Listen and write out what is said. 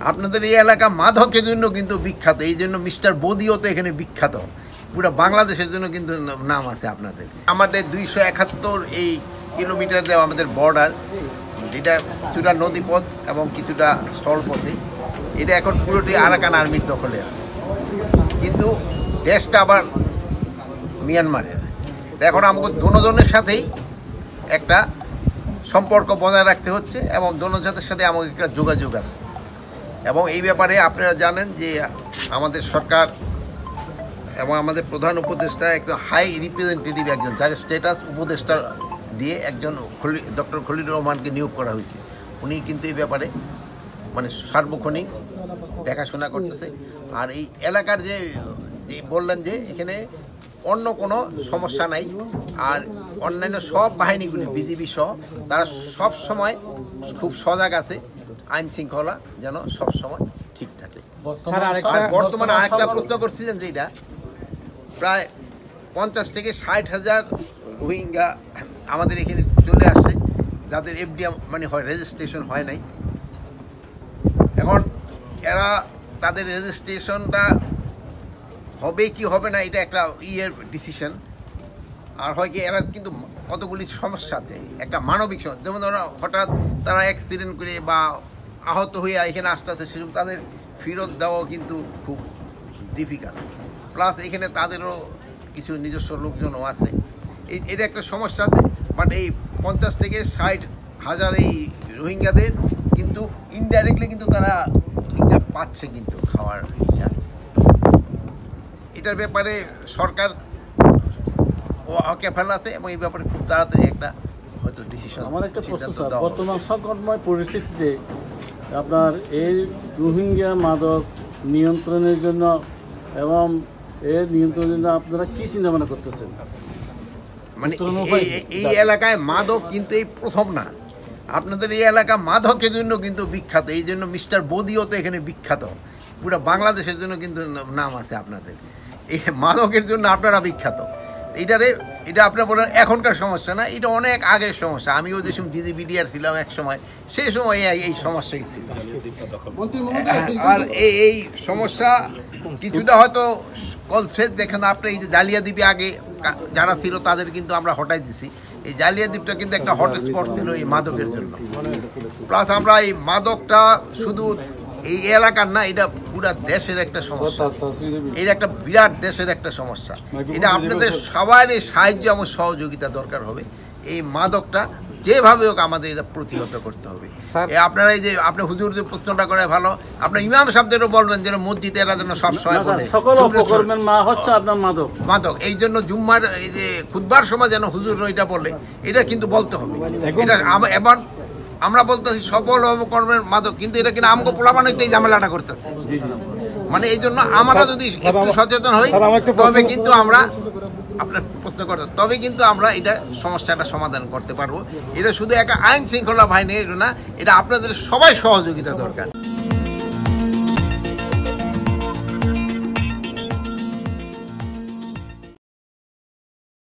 আপনাদের এই এলাকা মাদকের জন্য কিন্তু বিখ্যাত, এই জন্য মিস্টার বদিও তো এখানে বিখ্যাত, পুরো বাংলাদেশের জন্য কিন্তু নাম আছে আপনাদের। আমাদের 271 এই কিলোমিটার দেওয়া আমাদের বর্ডার, এটা কিছুটা নদীপথ এবং কিছুটা স্থলপথে, এটা এখন পুরোটি আরাকান আর্মির দখলে আছে, কিন্তু দেশটা আবার মিয়ানমারের। এখন আমাকে দোনোজনের সাথেই একটা সম্পর্ক বজায় রাখতে হচ্ছে এবং দোনোজনের সাথে আমাকে একটা যোগাযোগ আছে। এবং এই ব্যাপারে আপনারা জানেন যে আমাদের সরকার এবং আমাদের প্রধান উপদেষ্টা একজন হাই রিপ্রেজেন্টেটিভ, একজন যার স্ট্যাটাস উপদেষ্টা দিয়ে একজন ডক্টর খলিলুর রহমানকে নিয়োগ করা হয়েছে। উনি কিন্তু এই ব্যাপারে মানে সার্বক্ষণিক দেখাশোনা করতেছে। আর এই এলাকার যে বললেন যে এখানে অন্য কোনো সমস্যা নাই, আর অন্যান্য সব বাহিনীগুলি বিজিবি সহ তারা সব সময় খুব সজাগ আছে, আইন শৃঙ্খলা যেন সব সময় ঠিক থাকে। আর বর্তমানে আরেকটা প্রশ্ন করছিলেন যে এটা প্রায় 50 থেকে 60,000 রোহিঙ্গা আমাদের এখানে চলে আসছে, যাদের এফডিএম মানে হয় রেজিস্ট্রেশন হয় নাই। এখন এরা তাদের রেজিস্ট্রেশনটা হবে কি হবে না এটা একটা ডিসিশন। আর হয় কি এরা কিন্তু কতগুলি সমস্যা আছে, একটা মানবিক সমস্যা, যেমন ওরা হঠাৎ তারা অ্যাক্সিডেন্ট করে বা আহত হয়ে এখানে আসতে আসতে সেসব তাদের ফেরত দেওয়াও কিন্তু খুব ডিফিকাল্ট। প্লাস এখানে তাদেরও কিছু নিজস্ব লোকজনও আছে, এটা একটা সমস্যা আছে। বাট এই 50 থেকে 60,000 এই রোহিঙ্গাদের কিন্তু ইনডাইরেক্টলি কিন্তু তারা এটা পাচ্ছে কিন্তু খাওয়ার এটার ব্যাপারে সরকার অকেফাল আছে এবং এই ব্যাপারে খুব তাড়াতাড়ি একটা হয়তো ডিসিশন। আমার একটা প্রশ্ন স্যার, বর্তমান সংকটময় পরিস্থিতিতে আপনার এই রোহিঙ্গা মাদক নিয়ন্ত্রণের জন্য এবং এর নিয়ন্ত্রণের জন্য আপনারা কি চিন্তা ভাবনা করতেছেন? মানে এই এলাকায় মাদক কিন্তু এই প্রথম না, আপনাদের এই এলাকা মাদকের জন্য কিন্তু বিখ্যাত, এই জন্য মিস্টার বদিও তো এখানে বিখ্যাত, পুরো বাংলাদেশের জন্য কিন্তু নাম আছে আপনাদের। এই মাদকের জন্য আপনারা বিখ্যাত। এটা আপনারা বলেন এখনকার সমস্যা না, এটা অনেক আগের সমস্যা। আমিও যে সময় ডিজিবিডিআর ছিলাম এক সময়, সেই সময় এই সমস্যাই ছিল। আর এই সমস্যা কিছুটা হয়তো কলছে, দেখেন আপনি এই যে জালিয়াদ্বীপে আগে যারা ছিল তাদের কিন্তু আমরা হটাই দিছি। এই জালিয়াদ্বীপটা কিন্তু একটা হটস্পট ছিল এই মাদকের জন্য। প্লাস আমরা এই মাদকটা শুধু এই এলাকার না, এটা পুরা দেশের একটা সমস্যা, এটা একটা বিরাট দেশের একটা সমস্যা। এটা আপনাদের সবারই সাহায্য এবং সহযোগিতা দরকার হবে। এই মাদকটা যেভাবে হোক আমাদের এটা প্রতিহত করতে হবে। আপনারা এই যে আপনি হুজুর যে প্রশ্নটা করে ভালো, আপনার ইমাম সাহেবদেরও বলবেন যেন মসজিদে এরা যেন সবসময় বলে মাদক, এই জন্য জুম্মার এই যে খুতবার সময় যেন হুজুর এটা বলে, এটা কিন্তু বলতে হবে। এটা এবার আমরা বলতেছি সফল কর্মের মাদক, কিন্তু এটা কিনা আমগো পোলাপানিতে এই ঝামেলাটা করতেছে। মানে এই জন্য আমরা যদি একটু সচেতন হই তবে কিন্তু আমরা আপনার প্রশ্ন করতে তবে কিন্তু আমরা এটা সমস্যাটা সমাধান করতে পারবো। এটা শুধু একটা আইন শৃঙ্খলা বাহিনী না, এটা আপনাদের সবাই সহযোগিতা দরকার।